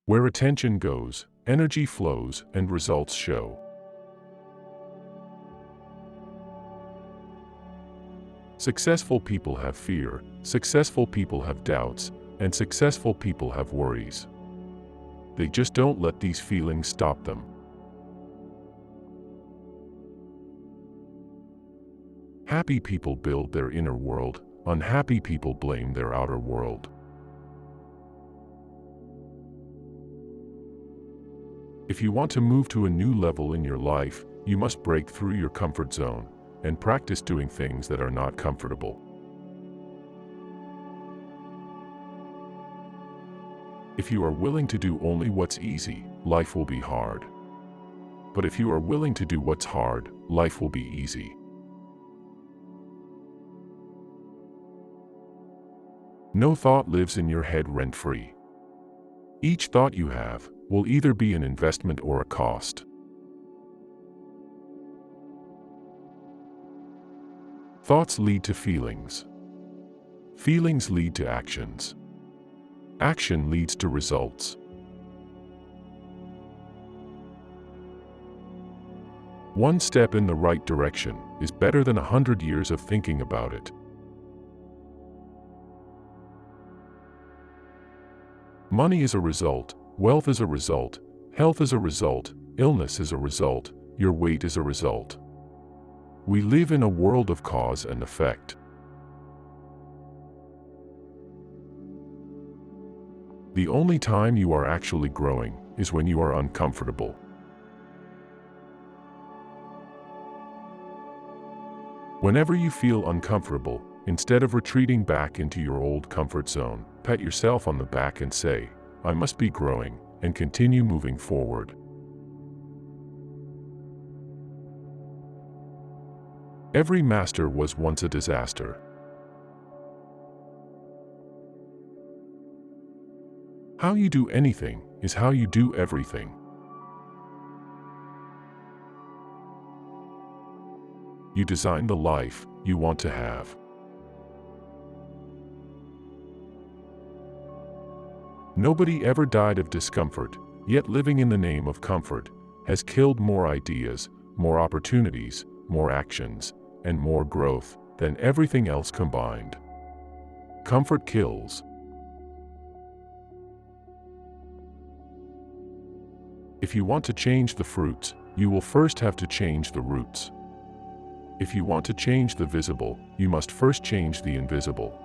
Where attention goes, energy flows and results show. Successful people have fear, successful people have doubts, and successful people have worries. They just don't let these feelings stop them. Happy people build their inner world, unhappy people blame their outer world. If you want to move to a new level in your life, you must break through your comfort zone and practice doing things that are not comfortable. If you are willing to do only what's easy, life will be hard. But if you are willing to do what's hard, life will be easy. No thought lives in your head rent-free. Each thought you have will either be an investment or a cost. Thoughts lead to feelings. Feelings lead to actions. Action leads to results. One step in the right direction is better than 100 years of thinking about it. Money is a result, wealth is a result, health is a result, illness is a result, your weight is a result. We live in a world of cause and effect. The only time you are actually growing is when you are uncomfortable. Whenever you feel uncomfortable, instead of retreating back into your old comfort zone, pat yourself on the back and say, "I must be growing," and continue moving forward. Every master was once a disaster. How you do anything is how you do everything. You design the life you want to have. Nobody ever died of discomfort, yet living in the name of comfort has killed more ideas, more opportunities, more actions, and more growth than everything else combined. Comfort kills. If you want to change the fruits, you will first have to change the roots. If you want to change the visible, you must first change the invisible.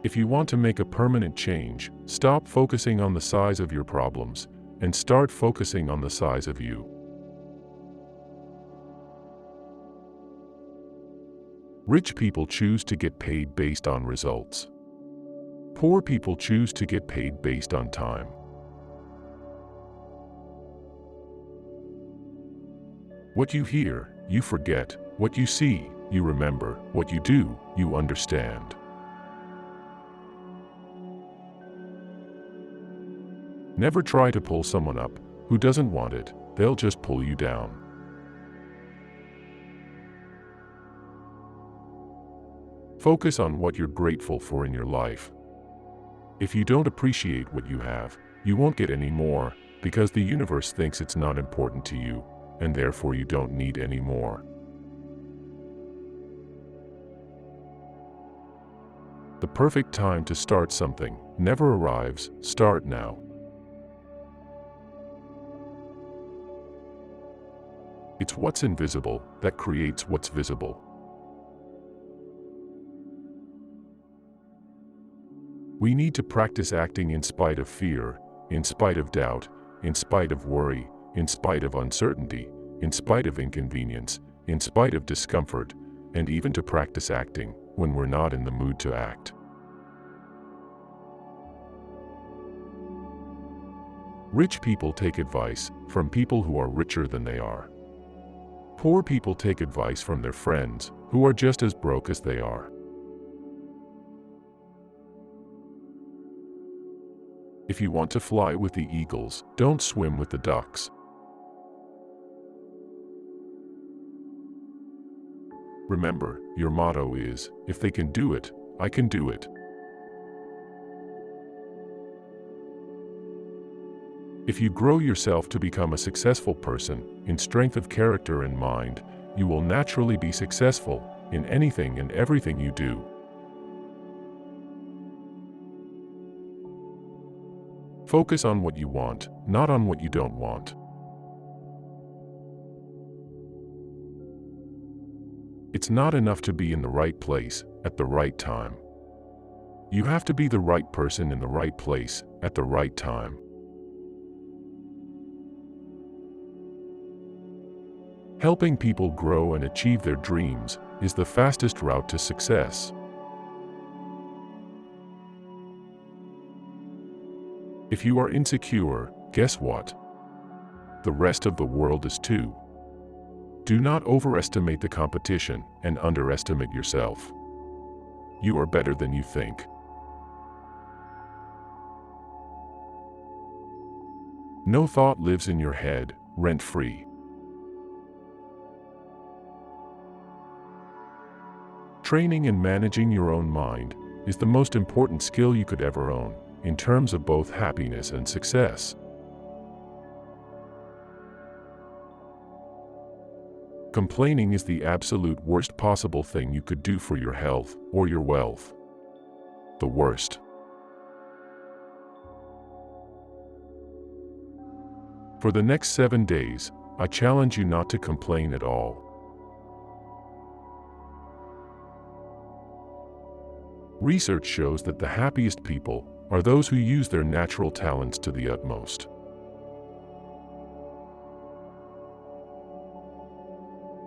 If you want to make a permanent change, stop focusing on the size of your problems and start focusing on the size of you. Rich people choose to get paid based on results. Poor people choose to get paid based on time. What you hear, you forget. What you see, you remember. What you do, you understand. Never try to pull someone up who doesn't want it. They'll just pull you down. Focus on what you're grateful for in your life. If you don't appreciate what you have, you won't get any more, because the universe thinks it's not important to you, and therefore you don't need any more. The perfect time to start something never arrives. Start now. It's what's invisible that creates what's visible. We need to practice acting in spite of fear, in spite of doubt, in spite of worry, in spite of uncertainty, in spite of inconvenience, in spite of discomfort, and even to practice acting when we're not in the mood to act. Rich people take advice from people who are richer than they are. Poor people take advice from their friends who are just as broke as they are. If you want to fly with the eagles, don't swim with the ducks. Remember, your motto is, if they can do it, I can do it. If you grow yourself to become a successful person, in strength of character and mind, you will naturally be successful in anything and everything you do. Focus on what you want, not on what you don't want. It's not enough to be in the right place at the right time. You have to be the right person in the right place at the right time. Helping people grow and achieve their dreams is the fastest route to success. If you are insecure, guess what? The rest of the world is too. Do not overestimate the competition and underestimate yourself. You are better than you think. No thought lives in your head, rent-free. Training and managing your own mind is the most important skill you could ever own, in terms of both happiness and success. Complaining is the absolute worst possible thing you could do for your health or your wealth. The worst. For the next 7 days, I challenge you not to complain at all. Research shows that the happiest people are those who use their natural talents to the utmost.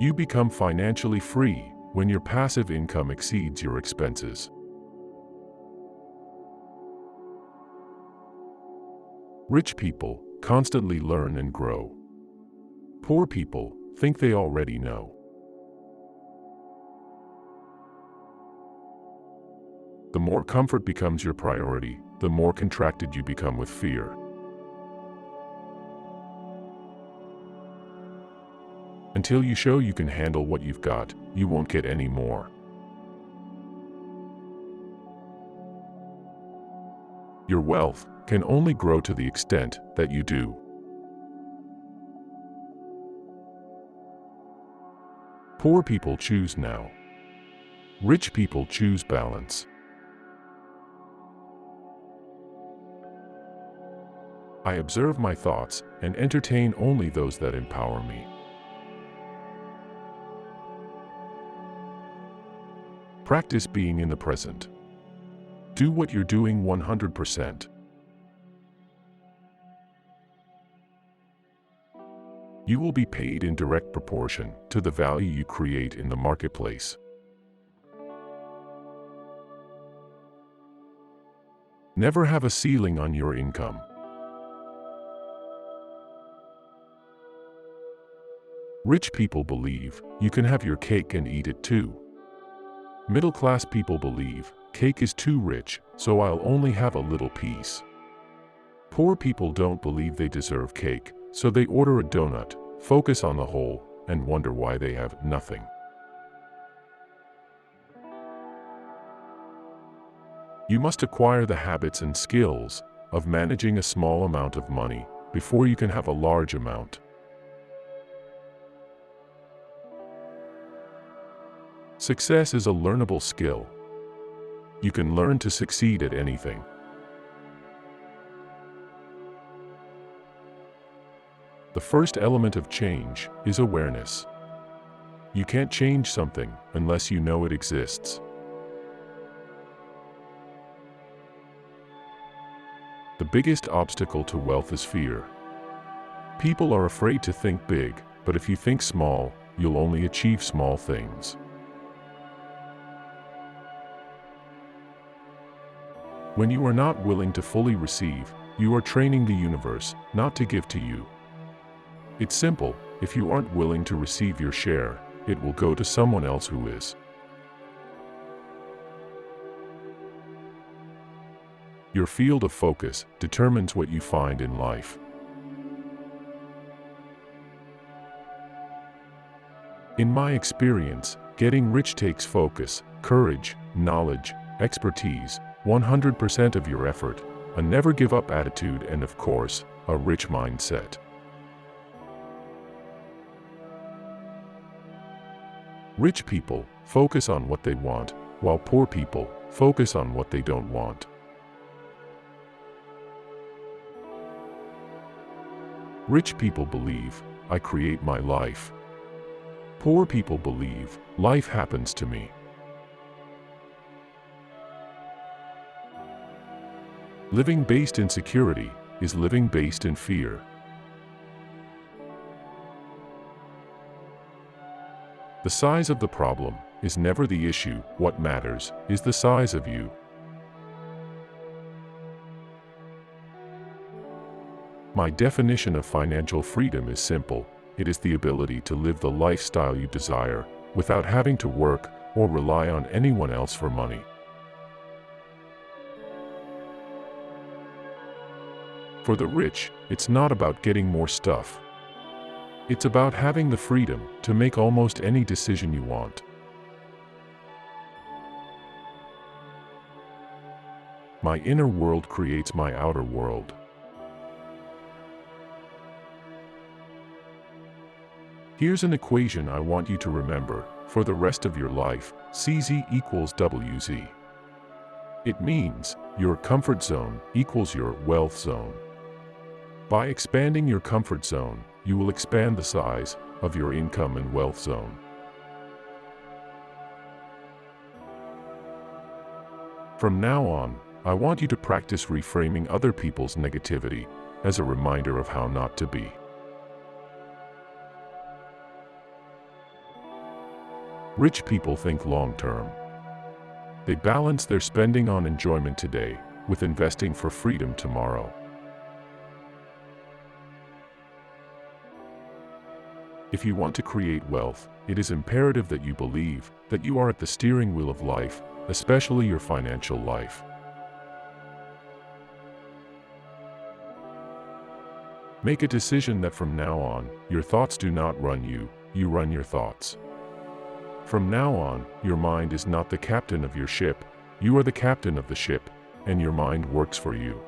You become financially free when your passive income exceeds your expenses. Rich people constantly learn and grow. Poor people think they already know. The more comfort becomes your priority, the more contracted you become with fear. Until you show you can handle what you've got, you won't get any more. Your wealth can only grow to the extent that you do. Poor people choose now. Rich people choose balance. I observe my thoughts and entertain only those that empower me. Practice being in the present. Do what you're doing 100%. You will be paid in direct proportion to the value you create in the marketplace. Never have a ceiling on your income. Rich people believe you can have your cake and eat it too. Middle-class people believe cake is too rich, so I'll only have a little piece. Poor people don't believe they deserve cake, so they order a donut, focus on the whole, and wonder why they have nothing. You must acquire the habits and skills of managing a small amount of money before you can have a large amount. Success is a learnable skill. You can learn to succeed at anything. The first element of change is awareness. You can't change something unless you know it exists. The biggest obstacle to wealth is fear. People are afraid to think big, but if you think small, you'll only achieve small things. When you are not willing to fully receive, you are training the universe not to give to you. It's simple: if you aren't willing to receive your share, it will go to someone else who is. Your field of focus determines what you find in life. In my experience, getting rich takes focus, courage, knowledge, expertise, 100% of your effort, a never-give-up attitude, and of course, a rich mindset. Rich people focus on what they want, while poor people focus on what they don't want. Rich people believe, I create my life. Poor people believe, life happens to me. Living based in security is living based in fear. The size of the problem is never the issue. What matters is the size of you. My definition of financial freedom is simple. It is the ability to live the lifestyle you desire without having to work or rely on anyone else for money. For the rich, it's not about getting more stuff. It's about having the freedom to make almost any decision you want. My inner world creates my outer world. Here's an equation I want you to remember for the rest of your life: CZ equals WZ. It means your comfort zone equals your wealth zone. By expanding your comfort zone, you will expand the size of your income and wealth zone. From now on, I want you to practice reframing other people's negativity as a reminder of how not to be. Rich people think long-term. They balance their spending on enjoyment today with investing for freedom tomorrow. If you want to create wealth, it is imperative that you believe that you are at the steering wheel of life, especially your financial life. Make a decision that from now on, your thoughts do not run you, you run your thoughts. From now on, your mind is not the captain of your ship, you are the captain of the ship, and your mind works for you.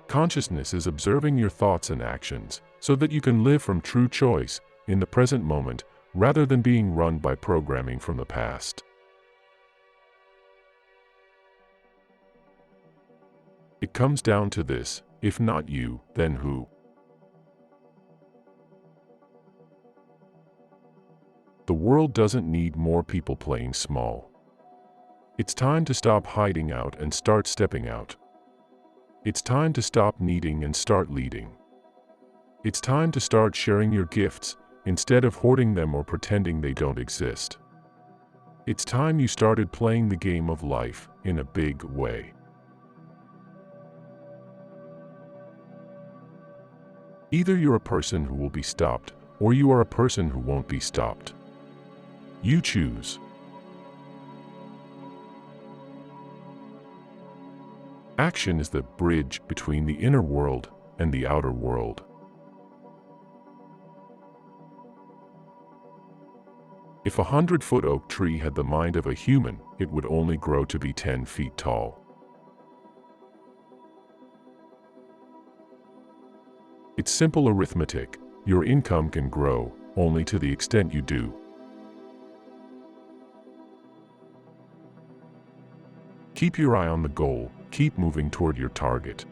Consciousness is observing your thoughts and actions so that you can live from true choice in the present moment rather than being run by programming from the past. It comes down to this: if not you, then who? The world doesn't need more people playing small. It's time to stop hiding out and start stepping out. It's time to stop needing and start leading. It's time to start sharing your gifts instead of hoarding them or pretending they don't exist. It's time you started playing the game of life in a big way. Either you're a person who will be stopped, or you are a person who won't be stopped. You choose. Action is the bridge between the inner world and the outer world. If a 100-foot oak tree had the mind of a human, it would only grow to be 10 feet tall. It's simple arithmetic. Your income can grow only to the extent you do. Keep your eye on the goal. Keep moving toward your target.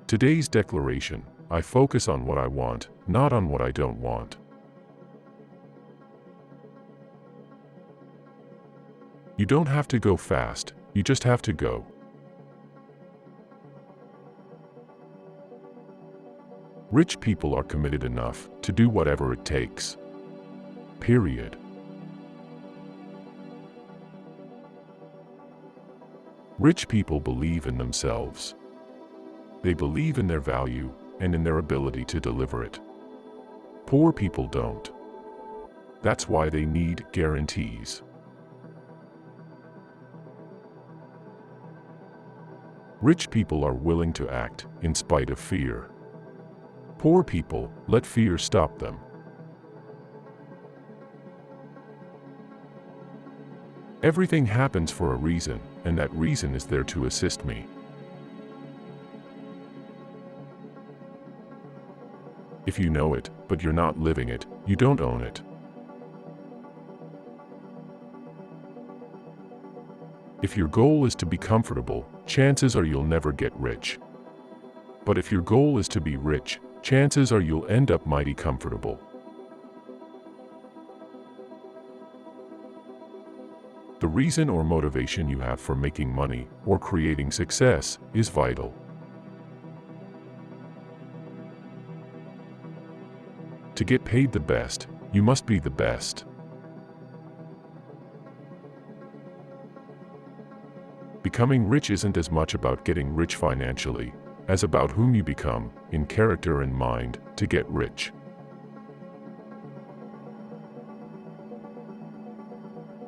Today's declaration: I focus on what I want, not on what I don't want. You don't have to go fast, you just have to go. Rich people are committed enough to do whatever it takes. Period. Rich people believe in themselves. They believe in their value and in their ability to deliver it. Poor people don't. That's why they need guarantees. Rich people are willing to act in spite of fear. Poor people let fear stop them. Everything happens for a reason, and that reason is there to assist me. If you know it, but you're not living it, you don't own it. If your goal is to be comfortable, chances are you'll never get rich. But if your goal is to be rich, chances are you'll end up mighty comfortable. The reason or motivation you have for making money or creating success is vital. To get paid the best, you must be the best. Becoming rich isn't as much about getting rich financially, as about whom you become, in character and mind, to get rich.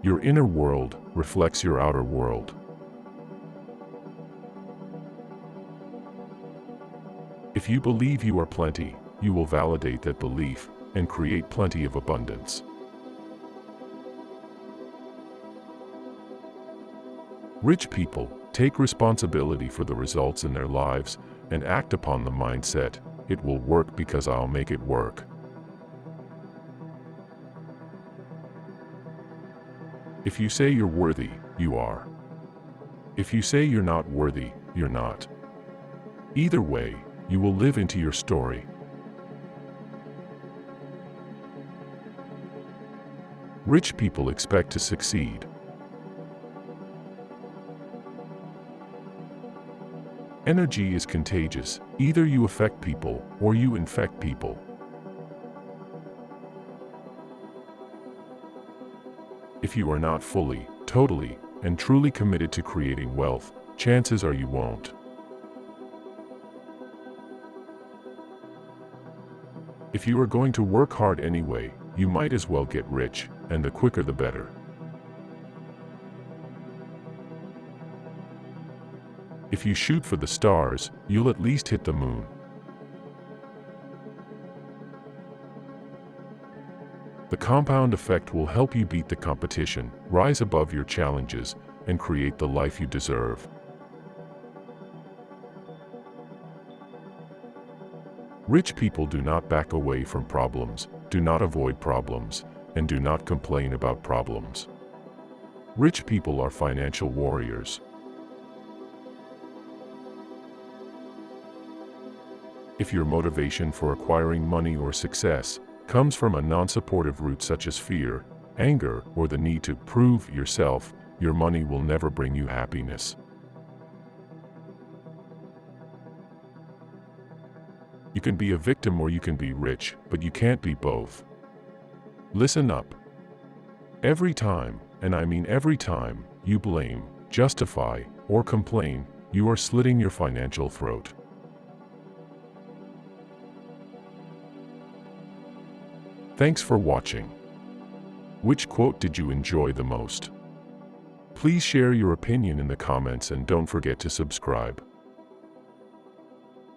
Your inner world reflects your outer world. If you believe you are plenty, you will validate that belief and create plenty of abundance. Rich people take responsibility for the results in their lives and act upon the mindset, "It will work because I'll make it work." If you say you're worthy, you are. If you say you're not worthy, you're not. Either way, you will live into your story. Rich people expect to succeed. Energy is contagious. Either you affect people or you infect people. If you are not fully, totally, and truly committed to creating wealth, chances are you won't. If you are going to work hard anyway, you might as well get rich, and the quicker the better. If you shoot for the stars, you'll at least hit the moon. The compound effect will help you beat the competition, rise above your challenges, and create the life you deserve. Rich people do not back away from problems, do not avoid problems, and do not complain about problems. Rich people are financial warriors. If your motivation for acquiring money or success comes from a non-supportive root such as fear, anger, or the need to prove yourself, your money will never bring you happiness. You can be a victim or you can be rich, but you can't be both. Listen up. Every time, and I mean every time, you blame, justify, or complain, you are slitting your financial throat. Thanks for watching. Which quote did you enjoy the most? Please share your opinion in the comments and don't forget to subscribe.